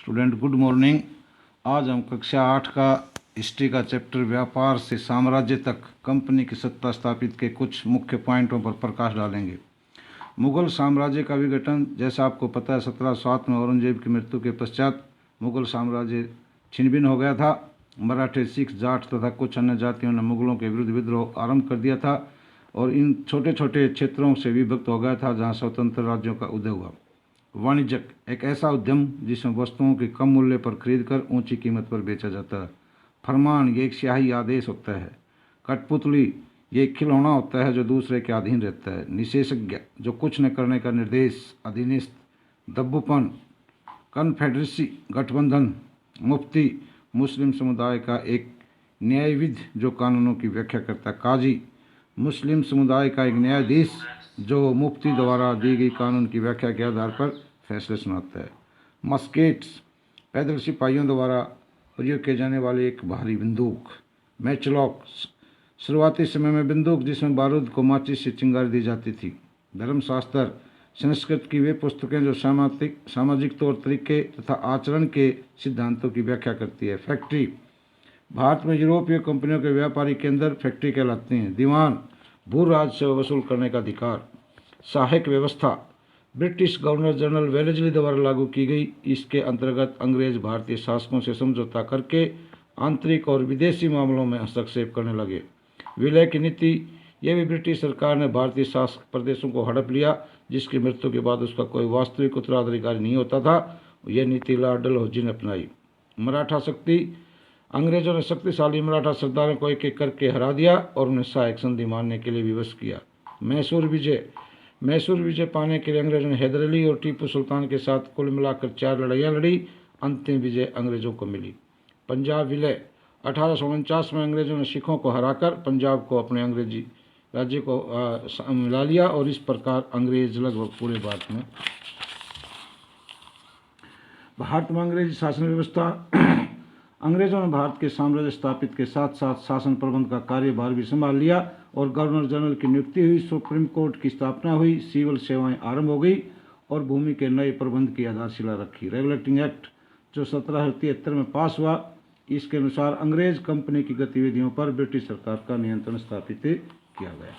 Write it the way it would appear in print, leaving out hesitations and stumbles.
Student good morning. आज हम कक्षा 8 का हिस्ट्री का चैप्टर व्यापार से साम्राज्य तक कंपनी की सत्ता स्थापित के कुछ मुख्य पॉइंटों पर प्रकाश डालेंगे। मुगल साम्राज्य का विघटन, जैसा आपको पता है, 1707 में औरंगजेब की मृत्यु के पश्चात मुगल साम्राज्य छिन्न-भिन्न हो गया था। मराठे, सिख, जाट तथा कुछ अन्य जातियों ने मुगलों के विरुद्ध विद्रोह आरंभ कर दिया था और इन छोटे छोटे क्षेत्रों से विभक्त हो गया था जहां स्वतंत्र राज्यों का उदय हुआ। वाणिज्यक एक ऐसा उद्यम जिसमें वस्तुओं के कम मूल्य पर खरीदकर ऊंची कीमत पर बेचा जाता है। फरमान ये एक स्याही आदेश होता है। कठपुतली ये एक खिलौना होता है जो दूसरे के अधीन रहता है। निषेधज्ञ जो कुछ न करने का निर्देश। अधीनस्थ दब्बूपन। कन्फेडरेसी गठबंधन। मुफ्ती मुस्लिम समुदाय का एक न्यायविद जो कानूनों की व्याख्या करता है। काजी मुस्लिम समुदाय का एक न्यायाधीश जो मुफ्ती द्वारा दी गई कानून की व्याख्या के आधार पर फैसले सुनाता है। मस्केट्स पैदल सिपाहियों द्वारा प्रयोग किए जाने वाले एक भारी बंदूक। मैचलॉक शुरुआती समय में बंदूक जिसमें बारूद को माचिस से चिंगारी दी जाती थी। धर्मशास्त्र संस्कृत की वे पुस्तकें जो सामाजिक तौर तरीके तथा आचरण के सिद्धांतों की व्याख्या करती है। फैक्ट्री भारत में यूरोपीय कंपनियों के व्यापारी केंद्र फैक्ट्री कहलाते हैं। दीवान भू राजस्व वसूल करने का अधिकार। सहायक व्यवस्था ब्रिटिश गवर्नर जनरल वेलेस्ली द्वारा लागू की गई। इसके अंतर्गत अंग्रेज भारतीय शासकों से समझौता करके आंतरिक और विदेशी मामलों में हस्तक्षेप करने लगे। विलय की नीति यह भी ब्रिटिश सरकार ने भारतीय शासक प्रदेशों को हड़प लिया जिसकी मृत्यु के बाद उसका कोई वास्तविक उत्तराधिकारी नहीं होता था। यह नीति लॉर्ड डलहौजी ने अपनाई। मराठा शक्ति अंग्रेजों ने शक्तिशाली मराठा सरदारों को एक एक करके हरा दिया और उन्हें सहायक संधि मानने के लिए विवश किया। मैसूर विजय पाने के लिए अंग्रेजों ने हैदर अली और टीपू सुल्तान के साथ कुल मिलाकर 4 लड़ाइयाँ लड़ी। अंतिम विजय अंग्रेजों को मिली। पंजाब विलय 1849 में अंग्रेजों ने सिखों को हराकर पंजाब को अपने अंग्रेजी राज्य को मिला लिया और इस प्रकार अंग्रेज लगभग पूरे भारत में अंग्रेजी शासन व्यवस्था। अंग्रेजों ने भारत के साम्राज्य स्थापित के साथ साथ शासन प्रबंध का कार्यभार भी संभाल लिया और गवर्नर जनरल की नियुक्ति हुई। सुप्रीम कोर्ट की स्थापना हुई। सिविल सेवाएं आरंभ हो गई और भूमि के नए प्रबंध की आधारशिला रखी। रेगुलेटिंग एक्ट जो 1773 में पास हुआ, इसके अनुसार अंग्रेज कंपनी की गतिविधियों पर ब्रिटिश सरकार का नियंत्रण स्थापित किया गया।